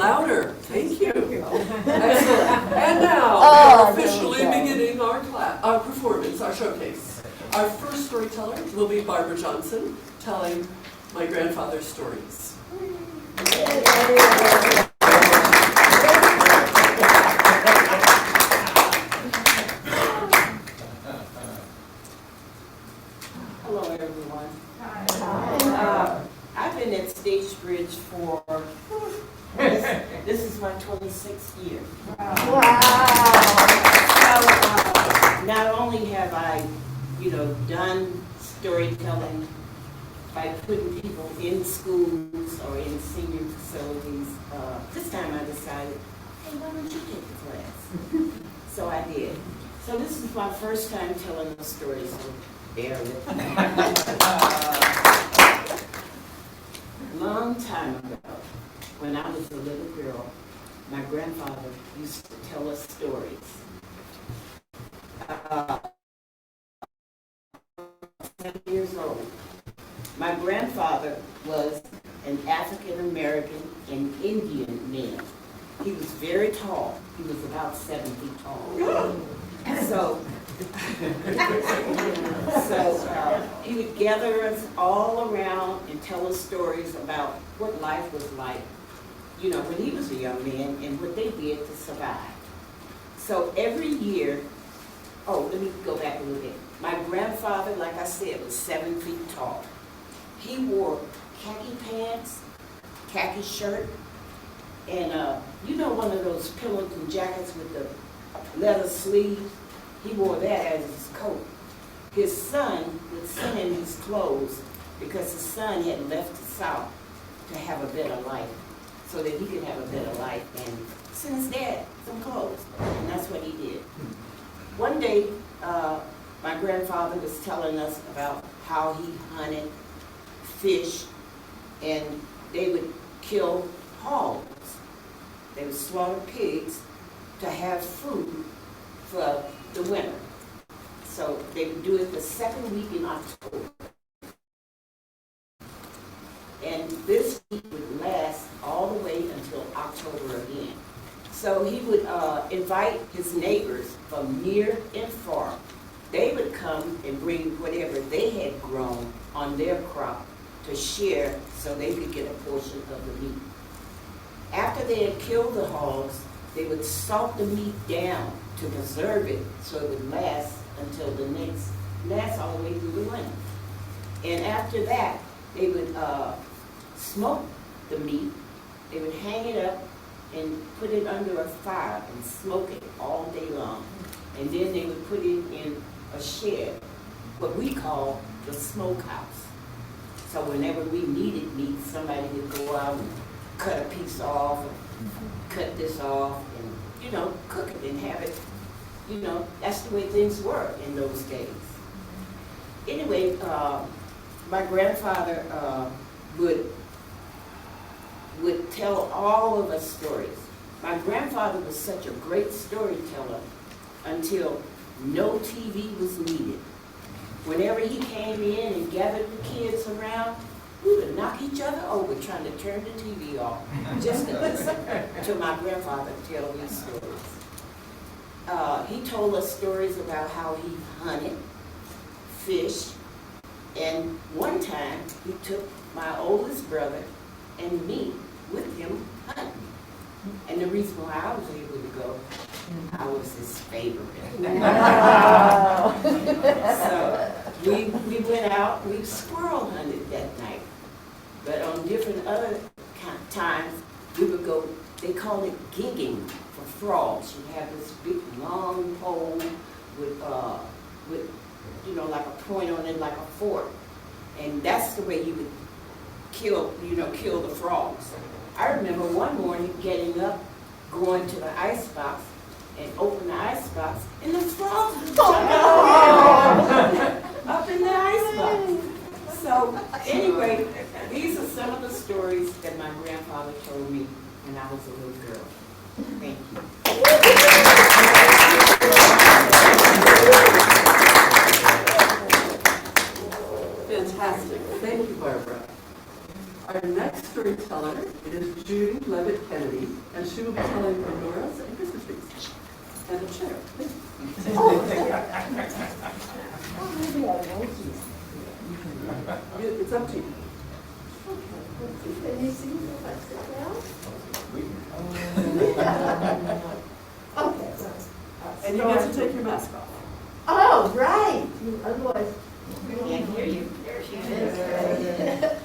Louder. Thank you. Excellent. And now, we're officially beginning our performance, our showcase. Our first storyteller will be Barbara Johnson, telling my grandfather's stories. Hello, everyone. Hi. I've been at Stagebridge for, this is my 26th year. Wow. So, not only have I, done storytelling by putting people in schools or in senior facilities, this time I decided, hey, why don't you take the class? So I did. So this is my first time telling a story, so bear with me. Long time ago, when I was a little girl, my grandfather used to tell us stories. 7 years old. My grandfather was an African American and Indian man. He was very tall. He was about 7 feet tall. So he would gather us all around and tell us stories about what life was like, when he was a young man and what they did to survive. So every year, let me go back a little bit. My grandfather, like I said, was 7 feet tall. He wore khaki pants, khaki shirt, and one of those Pillington jackets with the leather sleeve. He wore that as his coat. His son would send him his clothes because his son had left the South to have a better life, so that he could have a better life, and send his dad some clothes. And that's what he did. One day, my grandfather was telling us about how he hunted, fished, and they would kill hogs. They would slaughter pigs to have food for the winter. So they would do it the second week in October. And this week would last all the way until October again. So he would invite his neighbors from near and far. They would come and bring whatever they had grown on their crop to share so they could get a portion of the meat. After they had killed the hogs, they would salt the meat down to preserve it so it would last until last all the way through the winter. And after that, they would smoke the meat. They would hang it up and put it under a fire and smoke it all day long. And then they would put it in a shed, what we call the smokehouse. So whenever we needed meat, somebody would go out and cut a piece off, cut this off, and cook it and have it. That's the way things were in those days. Anyway, my grandfather would tell all of us stories. My grandfather was such a great storyteller until no TV was needed. Whenever he came in and gathered the kids around, we would knock each other over trying to turn the TV off just to listen to my grandfather tell these stories. He told us stories about how he hunted, fished, and one time he took my oldest brother and me with him hunting. And the reason why I was able to go, I was his favorite. So we went out, we squirrel hunted that night. But on different other times, we would go, they called it gigging for frogs. You have this big long pole with like a point on it, like a fork. And that's the way you would kill the frogs. I remember one morning getting up, going to the ice box, and open the ice box, and the frogs would jump up in the ice box. So anyway, these are some of the stories that my grandfather told me when I was a little girl. Thank you. Fantastic. Thank you, Barbara. Our next storyteller is Judy Levitt Kennedy, and she will be telling Menorahs and Christmas trees. And a chair, please. It's up to you. Can you see if I sit down? Okay. And you get to take your mask off. Oh, right. Otherwise. Can't hear you. There she is.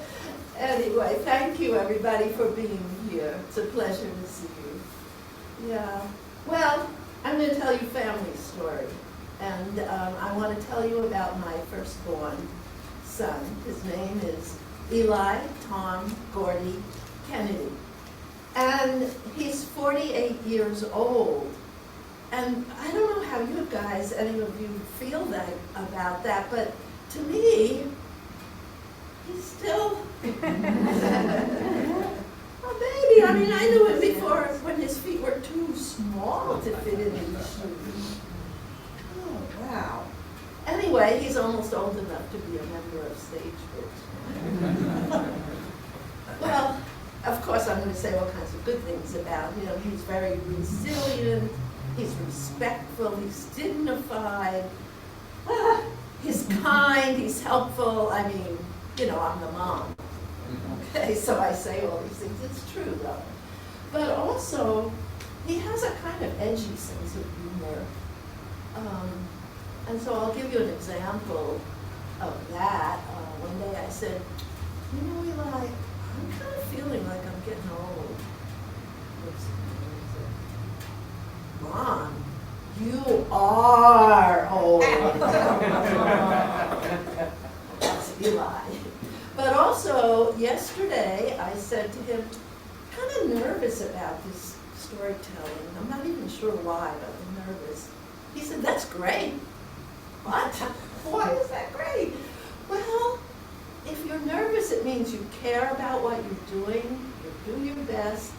Anyway, thank you everybody for being here. It's a pleasure to see you. Yeah. Well, I'm going to tell you a family story. And I want to tell you about my firstborn son. His name is Eli Tom Gordy Kennedy. And he's 48 years old. And I don't know how you guys, any of you, feel that about that, but to me, he's still a baby. I mean, I knew him before when his feet were too small to fit in his shoes. Oh, wow. Anyway, he's almost old enough to be a member of Stagecoach. Well, of course, I'm going to say all kinds of good things about him. He's very resilient. He's respectful. He's dignified. He's kind. He's helpful. I mean, I'm the mom. Okay, so I say all these things. It's true, though. But also, he has a kind of edgy sense of humor. And so I'll give you an example of that. One day I said, Eli, I'm kind of feeling like I'm getting old. Mom, you are old. That's Eli. But also, yesterday, I said to him, I'm kind of nervous about this storytelling. I'm not even sure why, but I'm nervous. He said, that's great. What? Why is that great? Well, if you're nervous, it means you care about what you're doing, you do your best,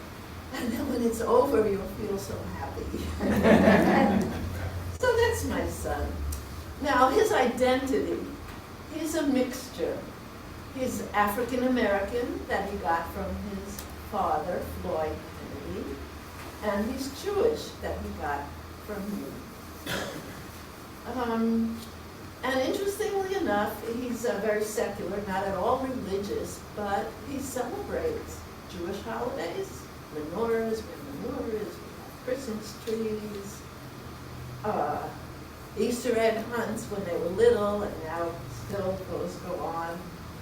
and then when it's over, you'll feel so happy. So that's my son. Now, his identity, he's a mixture. He's African American that he got from his father, Floyd Kennedy, and he's Jewish that he got from me. And interestingly enough, he's very secular, not at all religious, but he celebrates Jewish holidays, Menorahs, we have Christmas trees, Easter egg hunts when they were little, and now still those go on.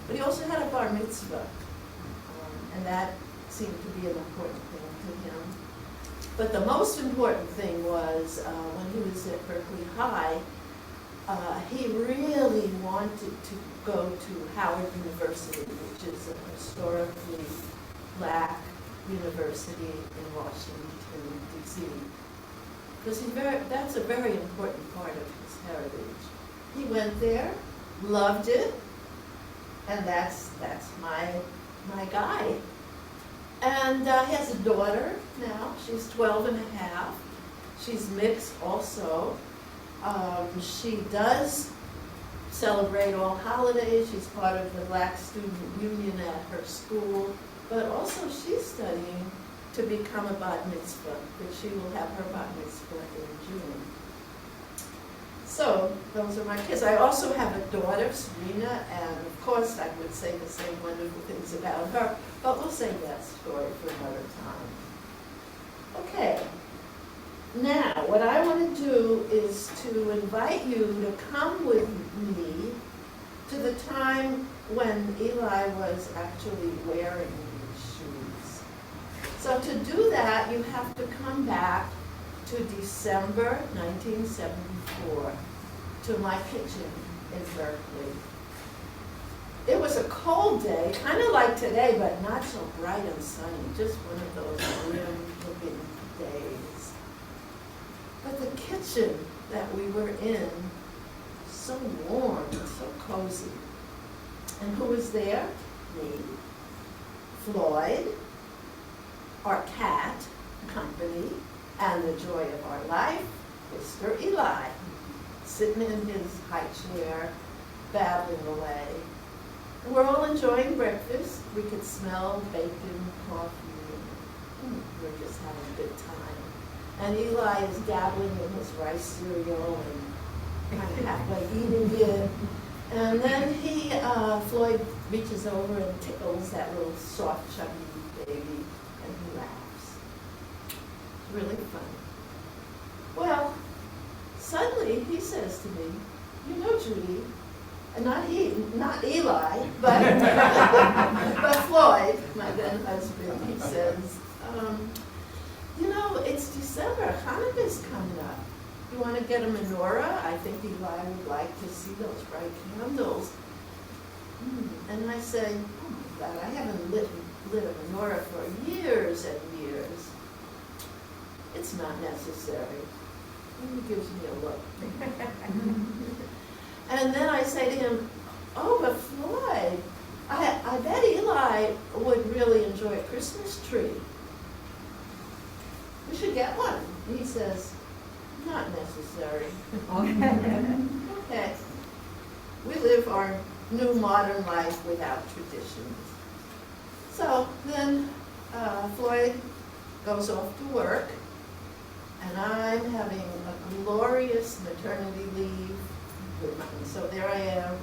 But he also had a bar mitzvah, and that seemed to be an important thing to him. But the most important thing was when he was at Berkeley High, he really wanted to go to Howard University, which is a historically black university in Washington, D.C. Because that's a very important part of his heritage. He went there, loved it, and that's my guy. And he has a daughter now. She's 12 and a half. She's mixed also. She does celebrate all holidays. She's part of the Black Student Union at her school. But also she's studying to become a bat mitzvah, but she will have her bat mitzvah in June. So those are my kids. I also have a daughter, Serena, and of course I would say the same wonderful things about her, but we'll save that story for another time. Okay. Now, what I want to do is to invite you to come with me to the time when Eli was actually wearing these shoes. So to do that, you have to come back to December 1974 to my kitchen in Berkeley. It was a cold day, kind of like today, but not so bright and sunny, just one of those grim-looking days. But the kitchen that we were in, so warm, so cozy. And who was there? Me, Floyd, our cat, Company, and the joy of our life, Mr. Eli, sitting in his high chair, babbling away. we're all enjoying breakfast. We could smell bacon, coffee, and we're just having a good time. And Eli is dabbling in his rice cereal and kind of halfway eating it. And then Floyd reaches over and tickles that little soft, chubby baby, and he laughs. It's really fun. Well, suddenly he says to me, you know, Judy, and not Eli, but, but Floyd, my then husband, he says, you know, it's December, Hanukkah's coming up. You want to get a menorah? I think Eli would like to see those bright candles. And I say, oh my God, I haven't lit a menorah for years and years. It's not necessary. And he gives me a look. And then I say to him, oh, but Floyd, I bet Eli would really enjoy a Christmas tree. We should get one. And he says, not necessary. Okay. We live our new modern life without traditions. So then Floyd goes off to work, and I'm having a glorious maternity leave. So there I am,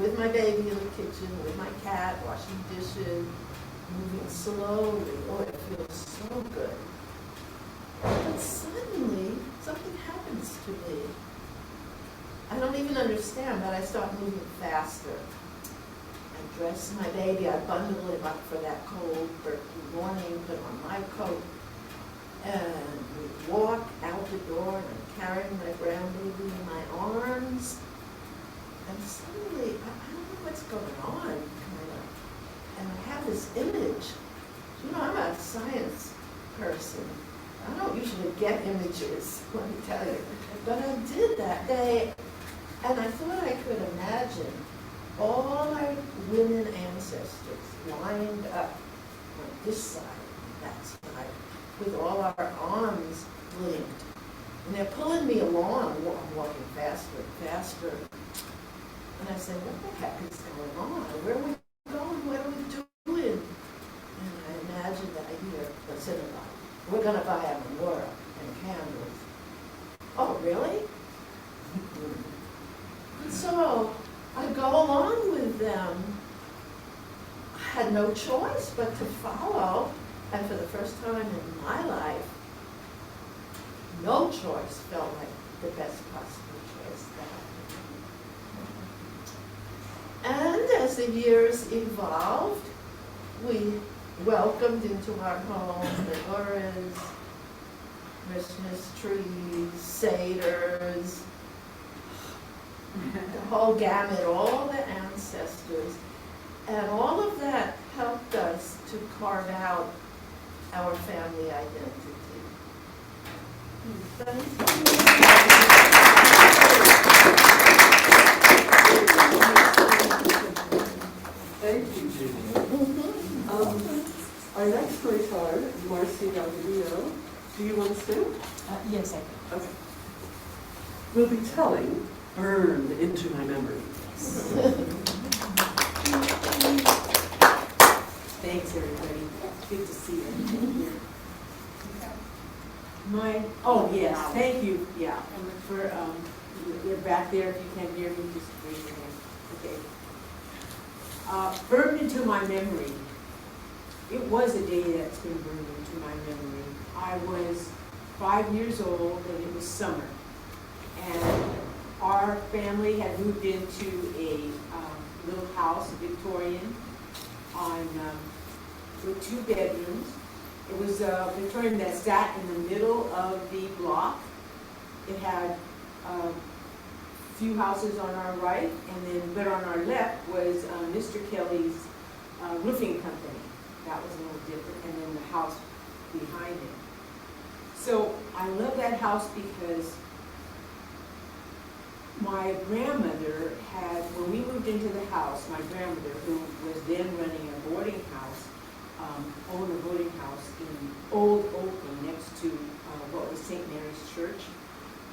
with my baby in the kitchen, with my cat, washing dishes, moving slowly. Oh, it feels so good. But suddenly, something happens to me. I don't even understand, but I start moving faster. I dress my baby, I bundle him up for that cold Berkeley morning, put on my coat, and we walk out the door, and I'm carrying my grandbaby in my arms. And suddenly, I don't know what's going on, kind of. And I have this image. You know, I'm a science person. I don't usually get images, let me tell you. But I did that day, and I thought I could imagine all my women ancestors lined up on this side and that side, with all our arms linked. And they're pulling me along. I'm walking faster and faster. And I said, what the heck is going on? Where are we going? What are we doing? And I imagined that I hear the synagogue. We're going to buy a menorah and candles. Oh, really? And so I go along with them. I had no choice but to follow. And for the first time in my life, no choice felt like the best possible choice that I could. And as the years evolved, we welcomed into our home menorahs, Christmas trees, seders, the whole gamut, all the ancestors. And all of that helped us to carve out our family identity. Thank you, Judy. Our next storyteller, Marcy Delgadillo. Do you want to sing? Yes, I can. Okay. We'll be telling Burned into My Memory. Thanks, everybody. Good to see you. Yes, thank you. Yeah, and for you're back there. If you can't hear me, just raise your hand. Okay. Burned into my memory. It was a day that's been burned into my memory. I was 5 years old, and it was summer, and our family had moved into a little house, Victorian, with 2 bedrooms. It was a Victorian that sat in the middle of the block. It had a few houses on our right, but on our left was Mr. Kelly's roofing company. That was a little different, and then the house behind it. So I love that house because my grandmother had, when we moved into the house, my grandmother, who was then running a boarding house, owned a boarding house in Old Oakland next to what was St. Mary's Church.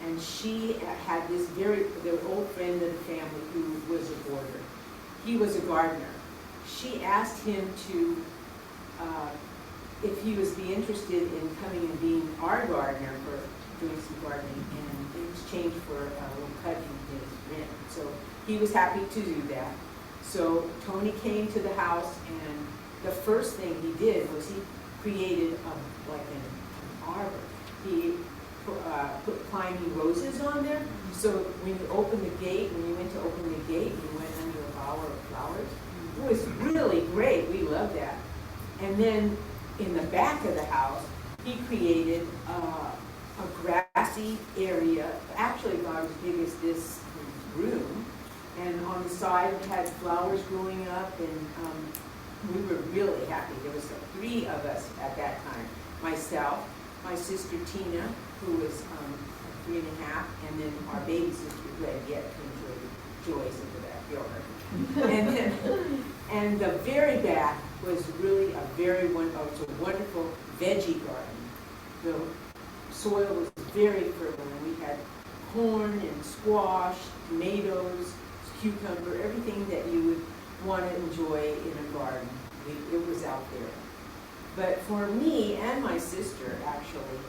And she had their old friend of the family who was a boarder. He was a gardener. she asked him to, if he was be interested in coming and being our gardener for doing some gardening, and in exchange for a little cut in his rent. So he was happy to do that. So Tony came to the house, and the first thing he did was he created like an arbor. He put climbing roses on there. So when you open the gate, when you went to open the gate, you went under a bower of flowers. It was really great. We loved that. And then in the back of the house, he created a grassy area, actually about as big as this room. And on the side, it had flowers growing up, and we were really happy. There was 3 of us at that time. Myself, my sister Tina, who was 3 and a half, and then our baby sister Reddy, yet to enjoy the joys of the backyard. And then, and the very back was really it's a wonderful veggie garden. The soil was very fertile, and we had corn and squash, tomatoes, cucumber, everything that you would want to enjoy in a garden. It was out there. But for me and my sister, actually,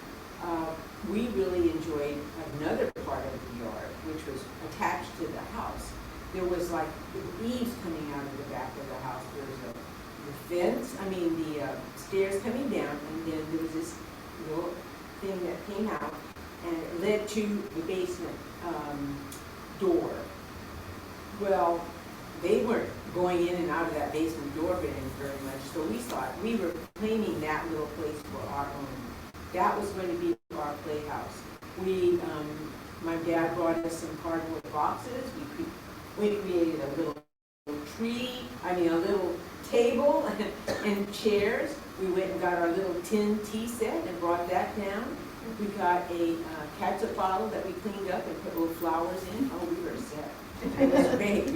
we really enjoyed another part of the yard, which was attached to the house. There was like eaves coming out of the back of the house. There was the stairs coming down, and then there was this little thing that came out, and it led to the basement door. Well, they weren't going in and out of that basement door very much, so we thought we were claiming that little place for our own. That was going to be our playhouse. My dad brought us some cardboard boxes. We created a little a little table and chairs. We went and got our little tin tea set and brought that down. We got a ketchup bottle that we cleaned up and put little flowers in. Oh, we were set. It was great.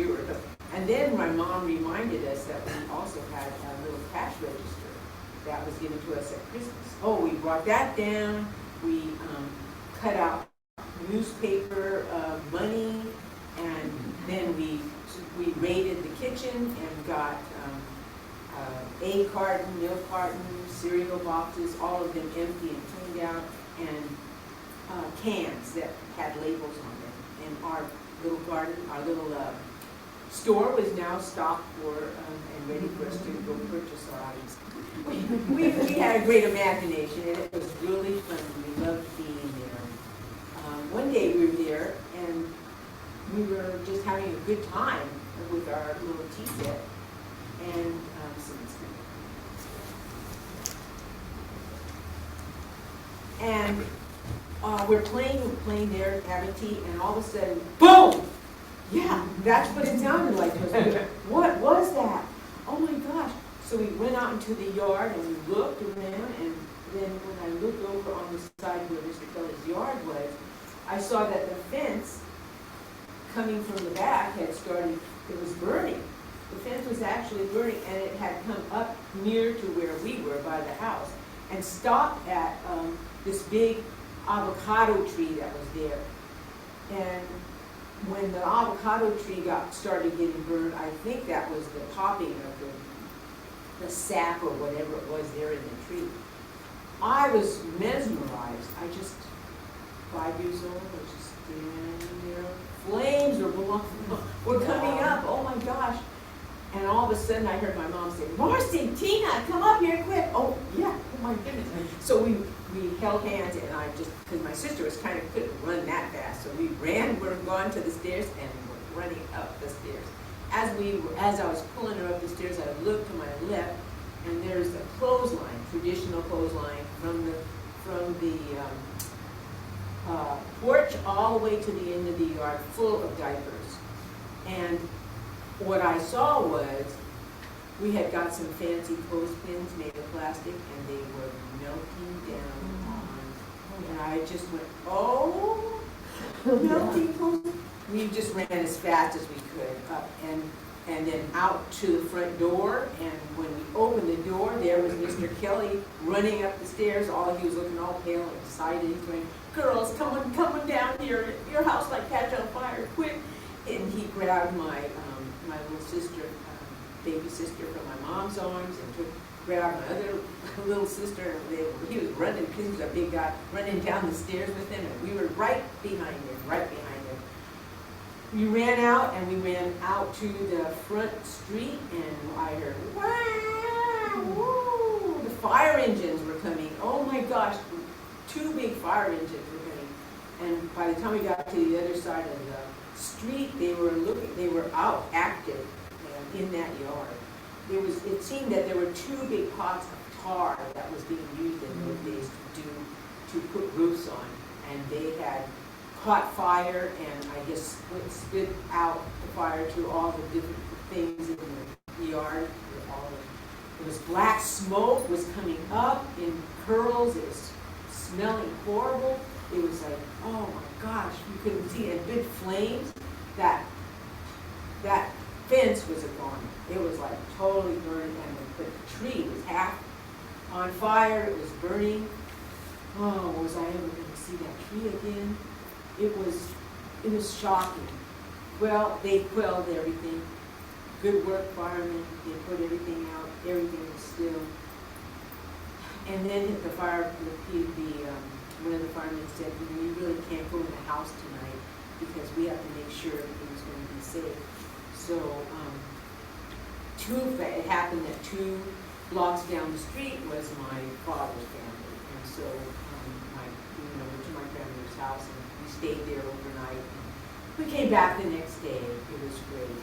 And then my mom reminded us that we also had a little cash register that was given to us at Christmas. Oh, we brought that down. We cut out newspaper money, and then we raided the kitchen and got egg carton, milk carton, cereal boxes, all of them empty and cleaned out, and cans that had labels on them. And our little garden, our little store was now stocked for and ready for us to go purchase our items. We had a great imagination, and it was really fun. We loved being there. One day we were there, and we were just having a good time with our little tea set. And we're playing there, having tea, and all of a sudden, boom! Yeah, that's what it sounded like. What was that? Oh my gosh. So we went out into the yard and we looked around, and then when I looked over on the side where Mr. Kelly's yard was, I saw that the fence coming from the back had started, it was burning. The fence was actually burning, and it had come up near to where we were by the house and stopped at this big avocado tree that was there. And when the avocado tree started getting burned, I think that was the popping of the sap or whatever it was there in the tree. I was mesmerized. 5 years old, I was just standing there. Flames were coming up. Oh my gosh. And all of a sudden I heard my mom say, "Marcy, Tina, come up here quick." Oh yeah, oh my goodness. So we held hands, and because my sister couldn't run that fast, so we were going to the stairs and were running up the stairs. As I was pulling her up the stairs, I looked to my left, and there's a clothesline, traditional clothesline from the porch all the way to the end of the yard, full of diapers. And what I saw was we had got some fancy clothespins made of plastic, and they were melting down on, and I just went, oh, melting clothespins. We just ran as fast as we could up and then out to the front door, and when we opened the door, there was Mr. Kelly running up the stairs. He was looking all pale and excited. He's going, "Girls, come on down here. Your house might catch on fire, quick." And he grabbed my little sister, baby sister from my mom's arms and grabbed my other little sister, and he was running, because he was a big guy, running down the stairs with him, and we were right behind him. We ran out, and we ran out to the front street, and I heard, wow, woo, the fire engines were coming. Oh my gosh, 2 big fire engines were coming. And by the time we got to the other side of the street, they were out active in that yard. It seemed that there were 2 big pots of tar that was being used in those days to put roofs on, and they had caught fire, and I guess spit out the fire to all the different things in the yard. It was black smoke was coming up in curls. It was smelling horrible. It was like, oh my gosh, you couldn't see it. Big flames. That fence was gone. It was like totally burned, and the tree was half on fire. It was burning. Oh, was I ever going to see that tree again? It was shocking. Well, they quelled everything. Good work, firemen. They put everything out. Everything was still. And then one of the firemen said, "You really can't go in the house tonight because we have to make sure everything's going to be safe." So, it happened that 2 blocks down the street was my father's family, and so we went to my grandmother's house, and we stayed there overnight. And we came back the next day. It was great.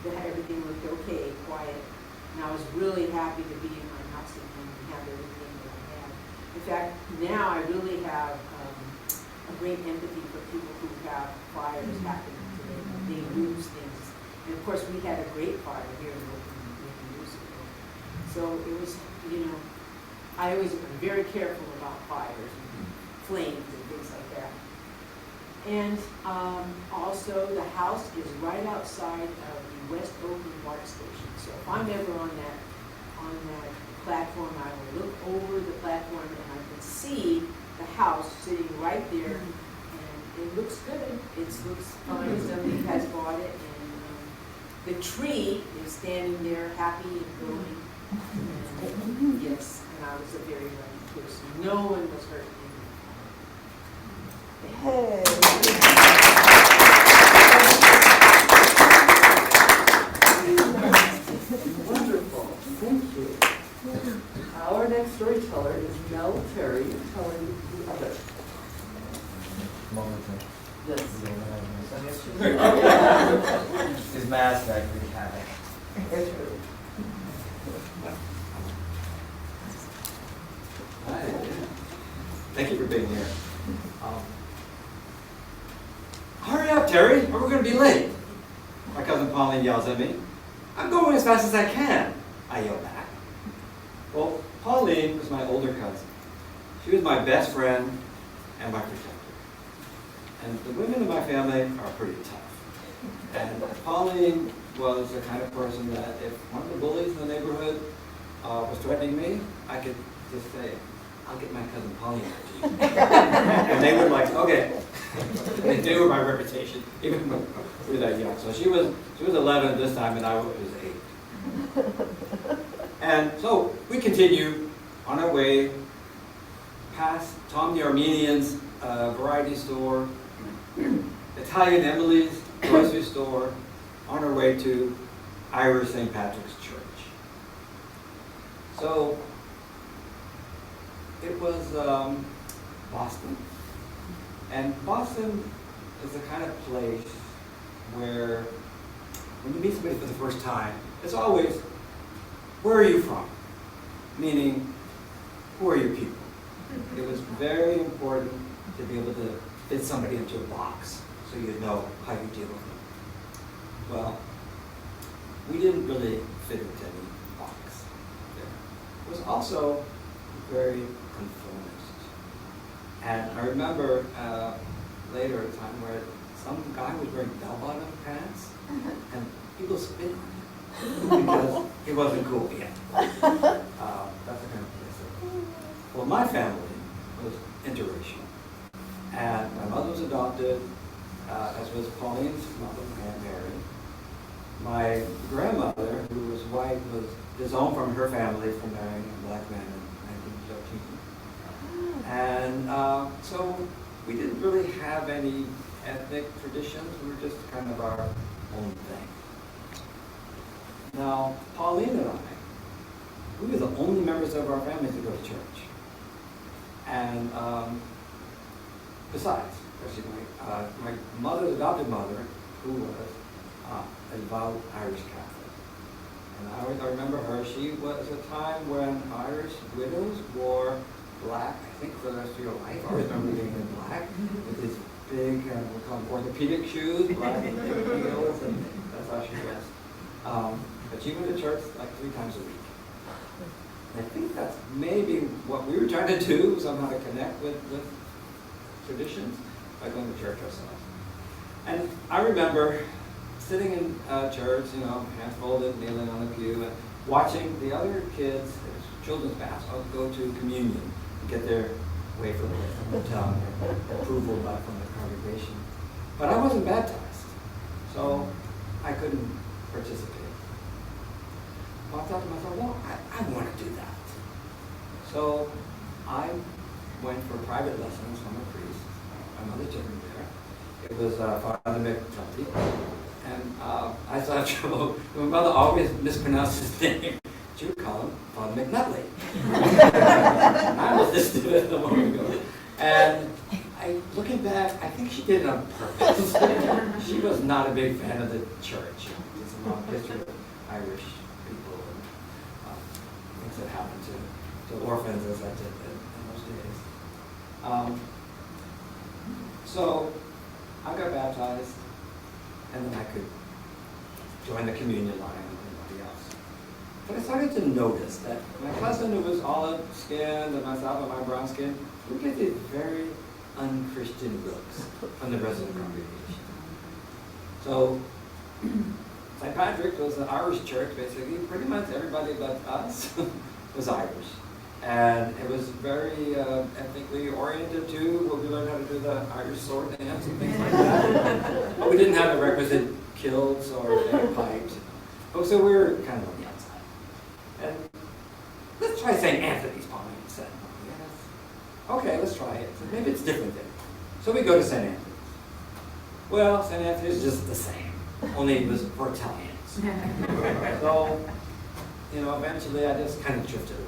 Everything looked okay, quiet, and I was really happy to be in my house again and have everything that I had. In fact, now I really have a great empathy for people who have fires happening today. They lose things. And of course, we had a great fire here in Brooklyn years ago. So it was, I always am very careful about fires and flames and things like that. And also, the house is right outside of the West Oakland BART station. So if I'm ever on that platform, I will look over the platform and I can see the house sitting right there. And it looks good. It looks fine. Somebody has bought it. The tree is standing there happy and growing. And, yes, and I was a very lucky person. No one was hurt in Hey. Wonderful, thank you. Our next storyteller is Mel Terry, telling the other. Yes. His mask back in the attic. Hi. Thank you for being here. Hurry up, Terry, or we're going to be late. My cousin Pauline yells at me. I'm going as fast as I can, I yell back. Well, Pauline was my older cousin. She was my best friend and my protector. And the women in my family are pretty tough. And Pauline was the kind of person that if one of the bullies in the neighborhood was threatening me, I could just say, I'll get my cousin Pauline to you. And they would okay. They knew my reputation, even when we were that young. So she was 11 this time, and I was 8. And so we continued on our way past Tom the Armenian's variety store, Italian Emily's grocery store, on our way to Irish St. Patrick's Church. So it was Boston. And Boston is the kind of place where when you meet somebody for the first time, it's always, where are you from? Meaning, who are your people? It was very important to be able to fit somebody into a box so you know how you deal with them. Well, we didn't really fit into any box there. It was also very conformist. And I remember later a time where some guy was wearing bell-bottom pants and people spit on him because it wasn't cool yet. That's the kind of place it was. Well, my family was interracial. And my mother was adopted, as was Pauline's mother, Aunt Mary. my grandmother, who was white, was disowned from her family for marrying a black man in 1913. And so we didn't really have any ethnic traditions. We were just kind of our own thing. Now, Pauline and I, we were the only members of our family to go to church. And besides, my mother's adopted mother, who was a devout Irish Catholic. And I remember her, she was a time when Irish widows wore black, I think for the rest of your life. I always remember being in black with these big, we call them orthopedic shoes, black heels, and that's how she dressed. But she went to church like 3 times a week. And I think that's maybe what we were trying to do, somehow to connect with traditions by going to church ourselves. And I remember sitting in church, hands folded, kneeling on the pew, and watching the other kids, children's mass, go to communion and get their way from the tongue and approval from the congregation. But I wasn't baptized, so I couldn't participate. Well, I thought to myself, well, I want to do that. So I went for private lessons from a priest. My mother took me there. It was Father McNulty. And I still have trouble. My mother always mispronounced his name. She would call him Father McNutley. I was listening to it a moment ago. And looking back, I think she did it on purpose. She was not a big fan of the church. There's a long history of Irish people and things that happened to orphans as I did in those days. So I got baptized, and then I could join the communion line with everybody else. But I started to notice that my cousin, who was olive-skinned, and myself, and my brown skin, we get these very unchristian looks from the rest of the congregation. So St. Patrick's was an Irish church, basically. Pretty much everybody but us was Irish. And it was very ethnically oriented too, where we learned how to do the Irish sword dance and things like that. But we didn't have the requisite kilts or bagpipes. So we were kind of on the outside. And let's try St. Anthony's, Pauline said. Yes. Okay, let's try it. Maybe it's different there. So we go to St. Anthony's. Well, St. Anthony's is just the same, only it was for Italians. So, eventually I just kind of drifted away.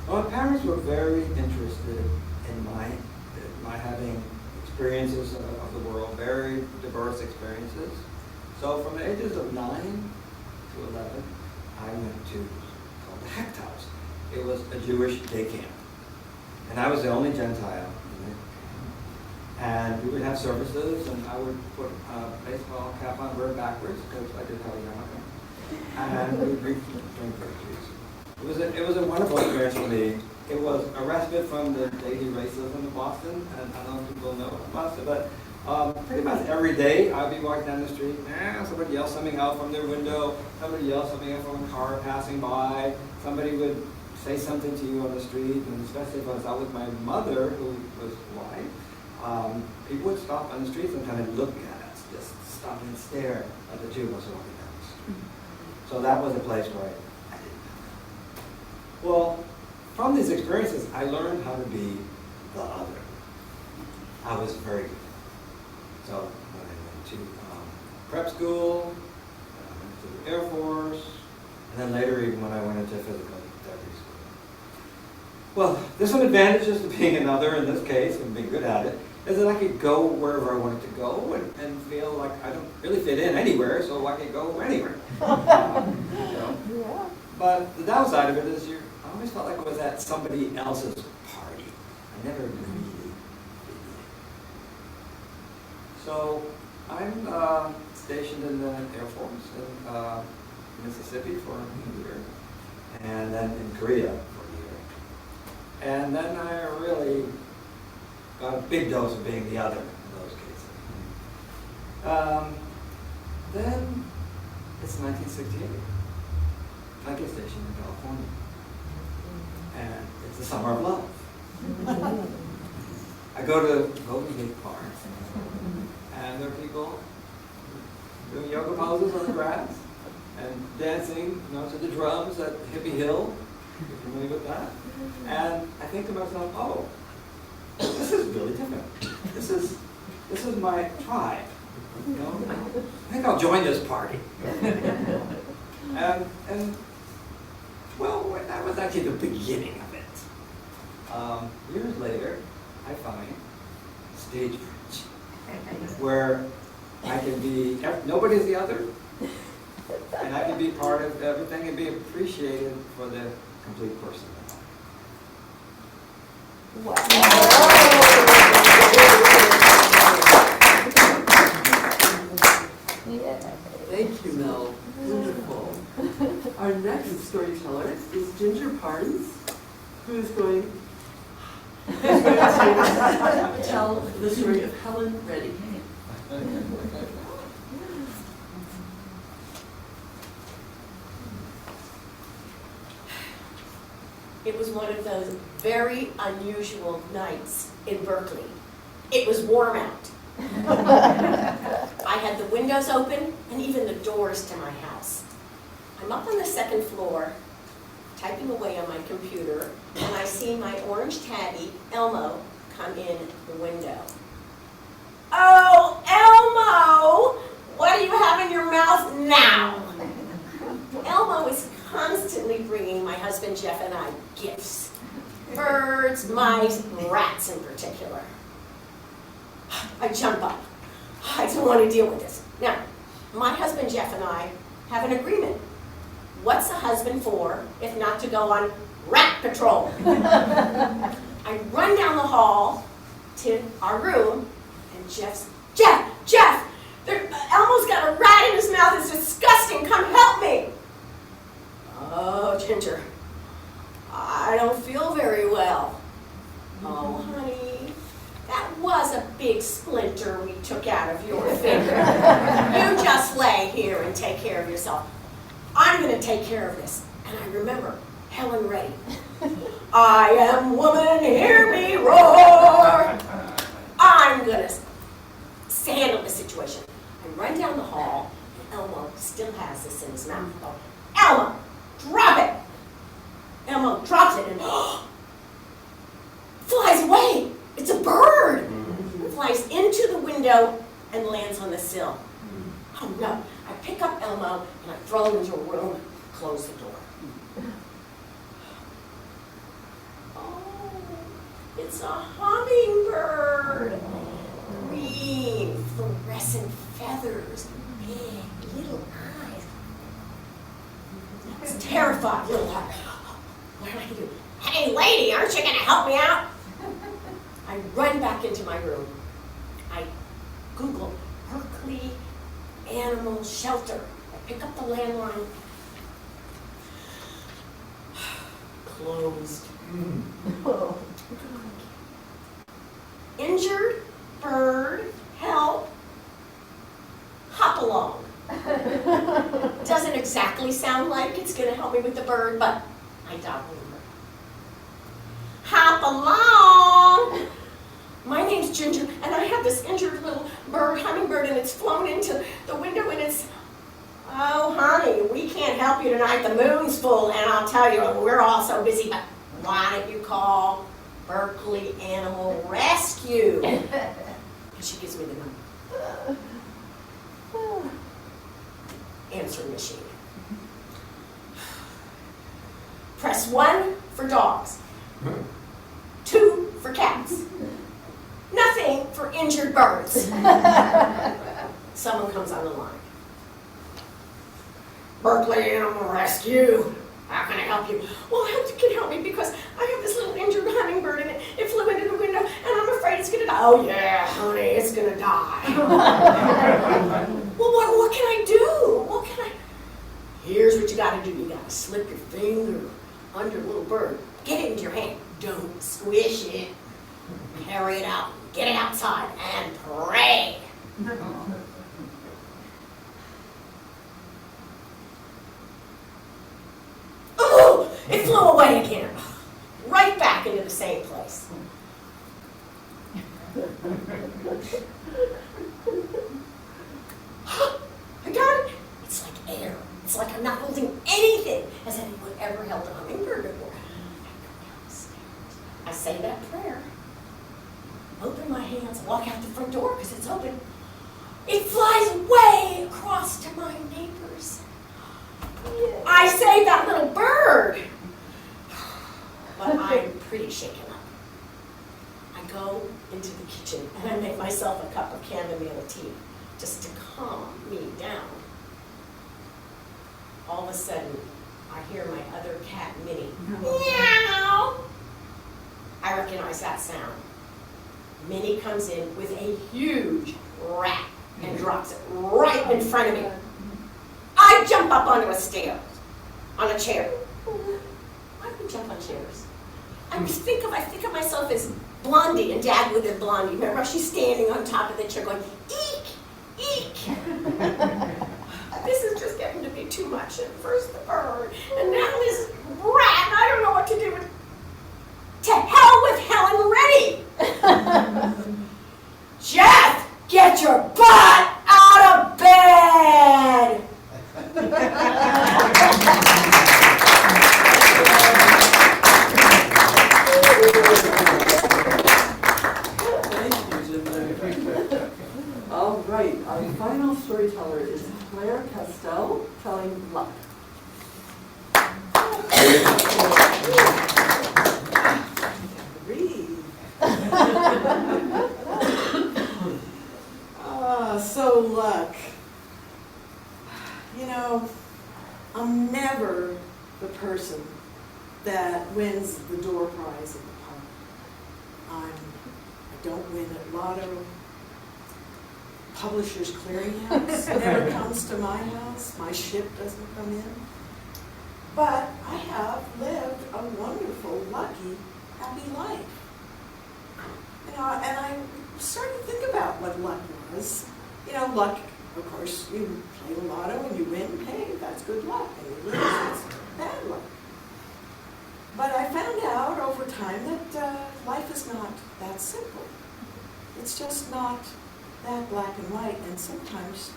Well, my parents were very interested in my having experiences of the world, very diverse experiences. So from the ages of 9 to 11, I went to called the Hecht House. It was a Jewish day camp. And I was the only Gentile in it. And we would have services, and I would put a baseball cap on, wear it backwards, because I did have a yarmulke. And we would drink grape juice. It was a wonderful experience for me. It was a respite from the daily racism in Boston, and I don't know if people know about Boston, but pretty much every day I'd be walking down the street, somebody yelled something out from their window, somebody yelled something out from a car passing by, somebody would say something to you on the street, and especially if I was out with my mother, who was white, people would stop on the street sometimes and look at us, just stop and stare at the two of us walking down the street. So that was a place where I didn't know. Well, from these experiences, I learned how to be the other. I was very good. So when I went to prep school, I went to the Air Force, and then later even when I went into physical therapy school. Well, there's some advantages to being another in this case, and being good at it, is that I could go wherever I wanted to go and feel like I don't really fit in anywhere, so I could go anywhere. Yeah. But the downside of it is I always felt like I was at somebody else's party. I never really did it. So I'm stationed in the Air Force in Mississippi for a year, and then in Korea for a year. And then I really got a big dose of being the other in those cases. Then it's 1968. I get stationed in California. And it's the summer of love. I go to Golden Gate Park, and there are people doing yoga poses on the grass and dancing, to the drums at Hippie Hill. You're familiar with that? And I think to myself, oh, this is really different. This is my tribe. I think I'll join this party. and well, that was actually the beginning of it. Years later, I find stage fright, where I can be, nobody's the other, and I can be part of everything and be appreciated for the complete person. Thank you, Mel. Wonderful. Our next storyteller is Ginger Parnes, who is going to tell the story of Helen Reddy. It was one of those very unusual nights in Berkeley. It was warm out. I had the windows open and even the doors to my house. I'm up on the second floor, typing away on my computer, and I see my orange tabby, Elmo, come in the window. Oh, Elmo! What do you have in your mouth now? Elmo is constantly bringing my husband Jeff and I gifts. Birds, mice, rats in particular. I jump up. I don't want to deal with this. Now, my husband Jeff and I have an agreement. What's a husband for if not to go on rat patrol? I run down the hall to our room, and Jeff, Elmo's got a rat in his mouth. It's disgusting. Come help me. Oh, Ginger, I don't feel very well. Oh, honey, that was a big splinter we took out of your finger. You just lay here and take care of yourself. I'm going to take care of this. And I remember Helen Reddy. I am woman, hear me roar. I'm going to handle the situation. I run down the hall, and Elmo still has this in his mouth. Oh, Elmo, drop it. Elmo drops it and flies away. It's a bird. It flies into the window and lands on the sill. Oh no. I pick up Elmo and I throw him into a room and close the door. Oh, it's a hummingbird. Green, fluorescent feathers, big little eyes. I was terrified, little heart. What am I going to do? Hey lady, aren't you going to help me out? I run back into my room. I Google Berkeley Animal Shelter. I pick up the landline. Closed. Injured bird, help, hop along. Doesn't exactly sound like it's going to help me with the bird, but I dial the number. Hop along. My name's Ginger, and I have this injured little bird, hummingbird, and it's flown into the window, and it's, oh, honey, we can't help you tonight. The moon's full, and I'll tell you, we're all so busy, but why don't you call Berkeley Animal Rescue? And she gives me the number. Answering machine. Press 1 for dogs. 2 for cats. Nothing for injured birds. Someone comes on the line. Berkeley Animal Rescue. How can I help you? Well, you can help me because I have this little injured hummingbird and it flew into the window and I'm afraid it's going to die. Oh yeah, honey, it's going to die. Well, what can I do? What can I? Here's what you got to do. You got to slip your finger under a little bird. Get it into your hand. Don't squish it. Carry it out. Get it outside and pray. Oh, it flew away again. Right back into the same place. like I'm not holding anything, as anyone ever held a hummingbird before. I say that prayer, open my hands, walk out the front door because it's open. It flies way across to my neighbors. I saved that little bird. But I'm pretty shaken up. I go into the kitchen and I make myself a cup of chamomile tea just to calm me down. All of a sudden, I hear my other cat, Minnie, meow. I recognize that sound. Minnie comes in with a huge rat and drops it right in front of me. I jump up onto a chair. Why do we jump on chairs? I think of myself as Blondie and Dad with her Blondie. Remember how she's standing on top of the chair going, eek, eek. This is just getting to be too much. At first the bird, and now this rat, and I don't know what to do with. To hell with Helen and Reddy! Jeff, get your butt out of bed! Thank you, Jim. All right, our final storyteller is Castell, telling luck. Breathe. So luck. You know, I'm never the person that wins the door prize at the park. I don't win at Lotto. Publishers Clearinghouse never comes to my house. My ship doesn't come in. But I have lived a wonderful, lucky, happy life. You know, and I started to think about what luck was. You know, luck, of course, you play the lotto and you win, hey, that's good luck. And you lose, it's bad luck. But I found out over time that life is not that simple. It's just not that black and white, and sometimes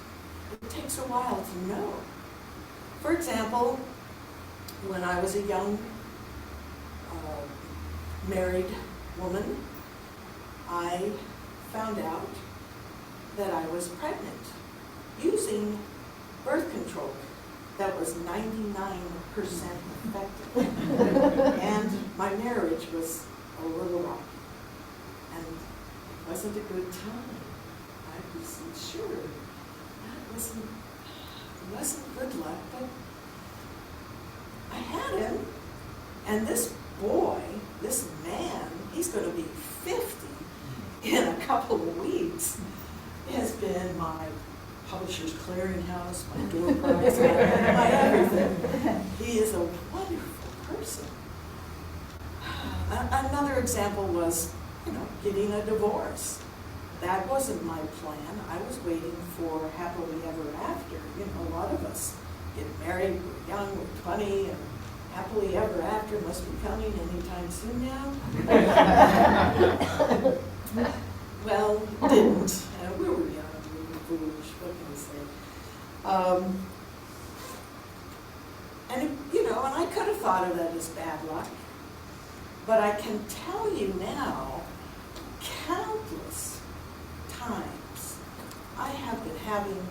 it takes a while to know. For example, when I was a young married woman, I found out that I was pregnant using birth control that was 99% effective. And my marriage was a little rocky. And it wasn't a good time. I wasn't sure. It wasn't good luck, but I had him. And this boy, this man, he's going to be 50 in a couple of weeks. He has been my Publishers Clearinghouse, my door prize, my everything. He is a wonderful person. Another example was, you know, getting a divorce. That wasn't my plan. I was waiting for happily ever after. You know, a lot of us get married, we're young, we're 20, and happily ever after must be coming anytime soon now. Well, didn't. We were young, we were foolish, what can I say? And, you know, and I could have thought of that as bad luck. But I can tell you now, countless times, I have been having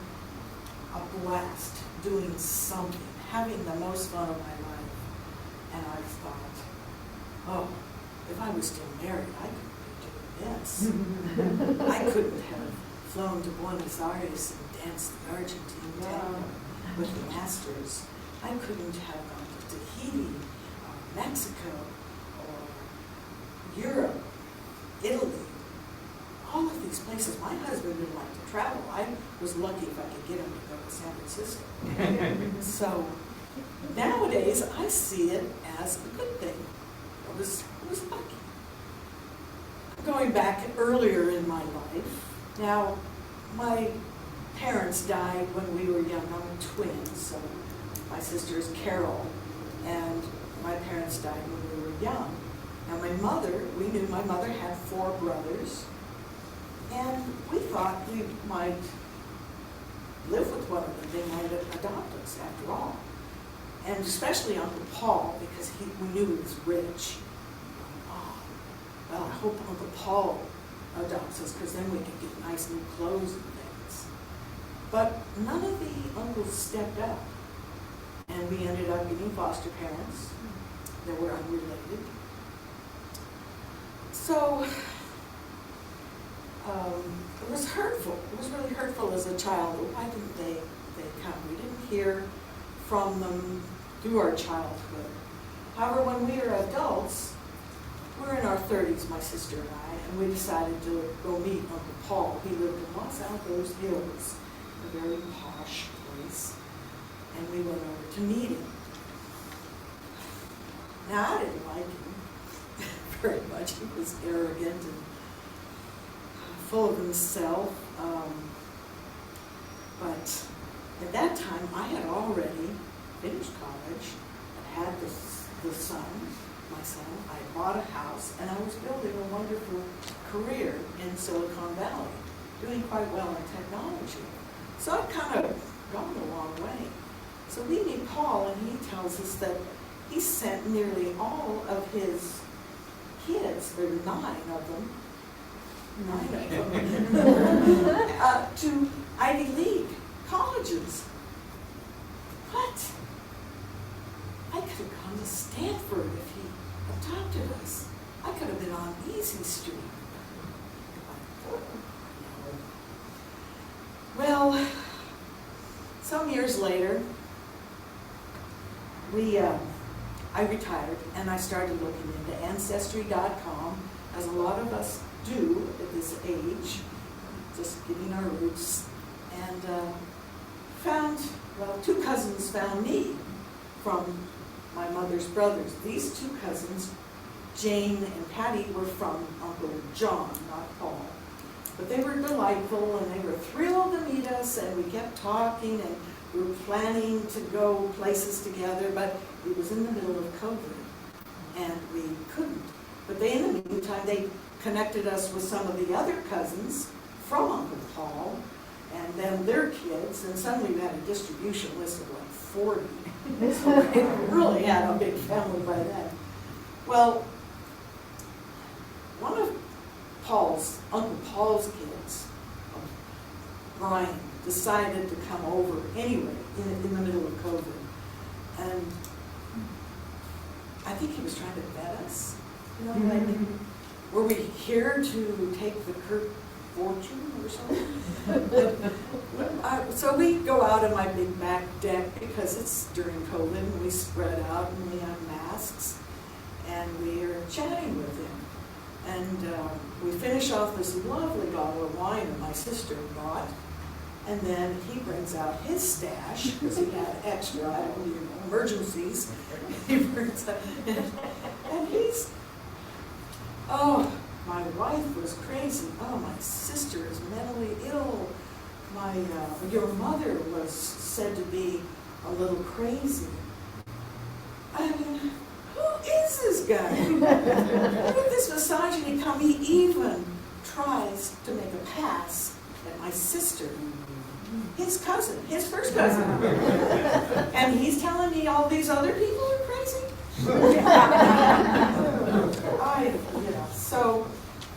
a blast doing something, having the most fun of my life. And I've thought, oh, if I was still married, I couldn't be doing this. I couldn't have flown to Buenos Aires and danced the Argentine tango with the masters. I couldn't have gone to Tahiti or Mexico or Europe, Italy, all of these places. My husband didn't like to travel. I was lucky if I could get him to go to San Francisco. So nowadays, I see it as a good thing. I was lucky. Going back earlier in my life, now my parents died when we were young. I'm twins, so my sister is Carol, and my parents died when we were young. Now my mother, we knew my mother had 4 brothers, and we thought we might live with one of them, they might adopt us after all. And especially Uncle Paul, because we knew he was rich. Oh, well, I hope Uncle Paul adopts us, because then we can get nice new clothes and things. But none of the uncles stepped up, and we ended up getting foster parents that were unrelated. So it was hurtful. It was really hurtful as a child. Why didn't they come? We didn't hear from them through our childhood. However, when we were adults, we're in our 30s, my sister and I, and we decided to go meet Uncle Paul. He lived in Los Altos Hills, a very posh place, and we went over to meet him. Now, I didn't like him very much. He was arrogant and full of himself. But at that time, I had already finished college. I had my son. I had bought a house, and I was building a wonderful career in Silicon Valley, doing quite well in technology. So I'd kind of gone a long way. So we meet Paul, and he tells us that he sent nearly all of his kids, there were 9 of them, to Ivy League colleges. What? I could have gone to Stanford if he adopted us. I could have been on Easy Street. Well, some years later, I retired, and I started looking into Ancestry.com, as a lot of us do at this age, just getting our roots, and found, well, 2 cousins found me from my mother's brothers. These 2 cousins, Jane and Patty, were from Uncle John, not Paul. But they were delightful, and they were thrilled to meet us, and we kept talking, and we were planning to go places together, but it was in the middle of COVID, and we couldn't. But they, in the meantime, they connected us with some of the other cousins from Uncle Paul, and then their kids, and suddenly we had a distribution list of like 40. So we really had a big family by then. Well, one of Uncle Paul's kids, Brian, decided to come over anyway in the middle of COVID. And I think he was trying to vet us. You know, like, were we here to take the Kirk fortune or something? So we go out in my big back deck because it's during COVID, and we spread out and we have masks, and we are chatting with him. And we finish off this lovely bottle of wine that my sister bought, and then he brings out his stash because he had extra, I don't know, emergencies. He brings out, and he's, oh, my wife was crazy. Oh, my sister is mentally ill. Your mother was said to be a little crazy. I mean, who is this guy? Look at this misogyny come. He even tries to make a pass at my sister, his cousin, his first cousin. And he's telling me all these other people are crazy? So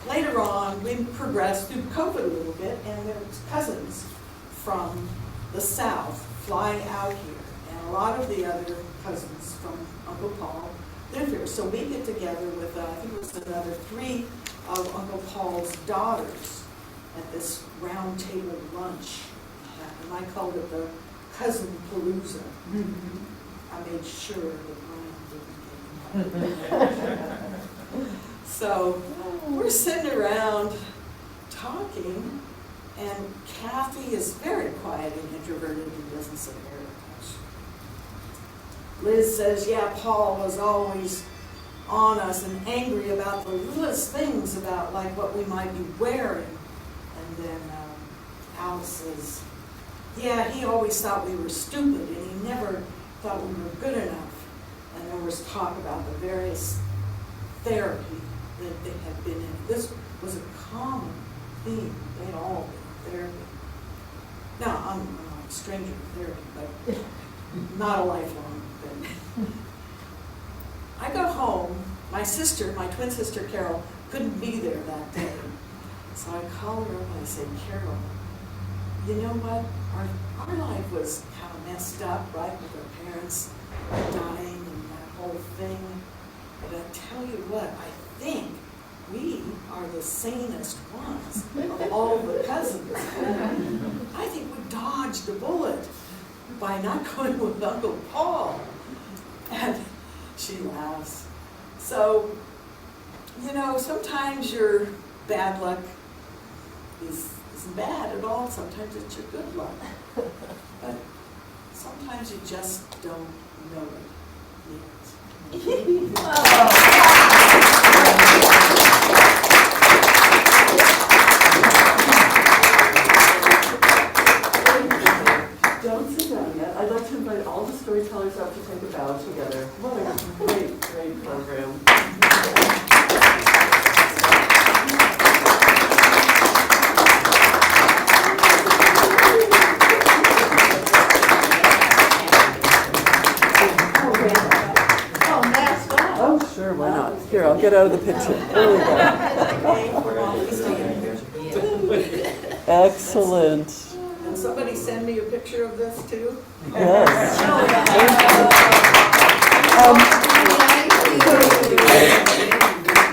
later on, we progressed through COVID a little bit, and there was cousins from the South flying out here, and a lot of the other cousins from Uncle Paul live here. So we get together with, I think it was another 3 of Uncle Paul's daughters at this round table lunch. And I called it the Cousin Palooza. I made sure that Brian didn't get involved. So we're sitting around talking, and Kathy is very quiet and introverted and doesn't say very much. Liz says, yeah, Paul was always on us and angry about the littlest things about like what we might be wearing. And then Alice says, yeah, he always thought we were stupid, and he never thought we were good enough. And there was talk about the various therapy that they had been in. This was a common theme. They'd all been in therapy. Now, stranger to therapy, but not a lifelong thing. I got home, my sister, my twin sister Carol, couldn't be there that day. So I called her up and I said, Carol, you know what? Our life was kind of messed up, right, with our parents dying and that whole thing. But I tell you what, I think we are the sanest ones of all the cousins. I think we dodged a bullet by not going with Uncle Paul. And she laughs. So, you know, sometimes your bad luck isn't bad at all. Sometimes it's your good luck. But sometimes you just don't know it yet. Don't sit down yet. I'd like to invite all the storytellers up to take a bow together. What a great, great program. Oh, sure, why not? Here, I'll get out of the picture. There we go. Excellent. And somebody send me a picture of this too? Yes.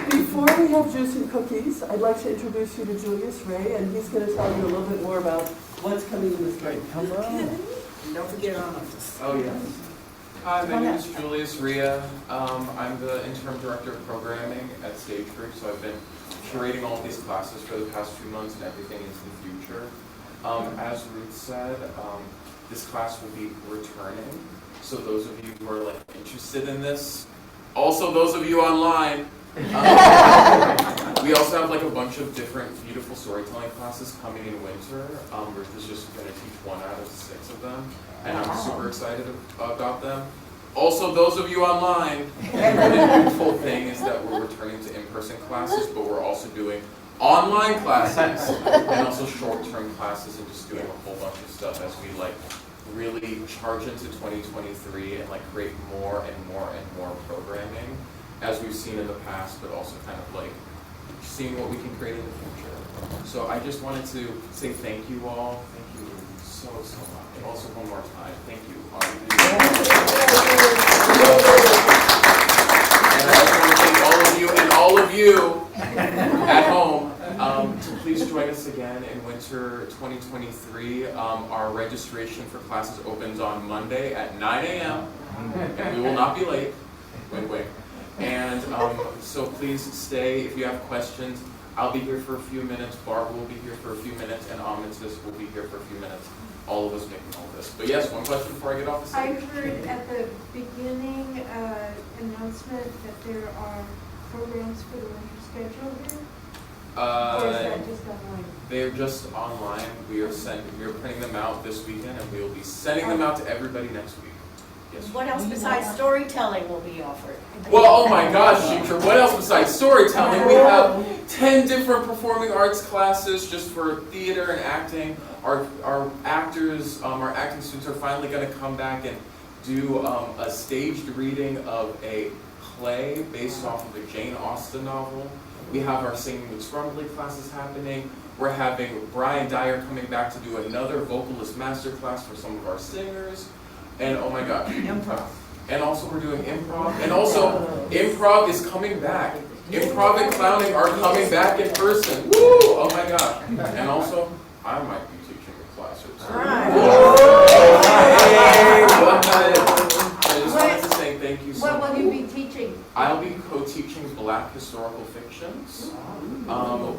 Before we have juice and cookies, I'd like to introduce you to Julius Ray, and he's going to tell you a little bit more about what's coming in the story. Hello. And don't forget on us. Oh, yes. Hi, my name is Julius Ria. I'm the interim director of programming at Stage Group, so I've been curating all these classes for the past few months and everything into the future. As Ruth said, this class will be returning, so those of you who are interested in this, also those of you online, we also have a bunch of different beautiful storytelling classes coming in winter. Ruth is just going to teach 1 out of 6 of them, and I'm super excited about them. Also, those of you online, the beautiful thing is that we're returning to in-person classes, but we're also doing online classes and also short-term classes and just doing a whole bunch of stuff as we really charge into 2023 and create more and more and more programming as we've seen in the past, but also kind of seeing what we can create in the future. So I just wanted to say thank you all. Thank you so much. And also one more time, thank you. And I also want to thank all of you and all of you at home to please join us again in winter 2023. Our registration for classes opens on Monday at 9 a.m. and we will not be late. Wink, wink. And so please stay if you have questions. I'll be here for a few minutes, Barb will be here for a few minutes, and Amatis will be here for a few minutes. All of us making all this. But yes, one question before I get off the stage. I heard at the beginning announcement that there are programs for the winter schedule here. Or is that just online? They're just online. We are printing them out this weekend, and we will be sending them out to everybody next week. Yes. What else besides storytelling will be offered? Well, oh my gosh, teacher, what else besides storytelling? We have 10 different performing arts classes just for theater and acting. Our actors, our acting students are finally going to come back and do a staged reading of a play based off of a Jane Austen novel. We have our Singing with Scrumbly classes happening. We're having Brian Dyer coming back to do another vocalist masterclass for some of our singers. And oh my gosh. Improv. And also we're doing improv. And also improv is coming back. Improv and clowning are coming back in person. Woo! Oh my gosh. And also, I might be teaching a class or two. I just wanted to say thank you so much. What will you be teaching? I'll be co-teaching Black historical fictions,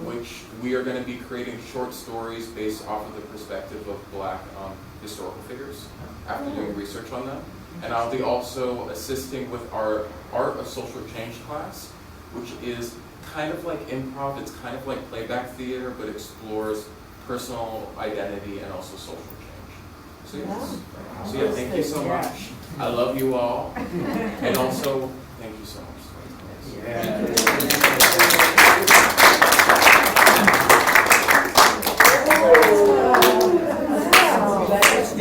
which we are going to be creating short stories based off of the perspective of Black historical figures after doing research on them. And I'll be also assisting with our Art of Social Change class, which is kind of like improv. It's kind of like playback theater, but explores personal identity and also social change. So yes. So yeah, thank you so much. I love you all. And also, thank you so much. Yeah.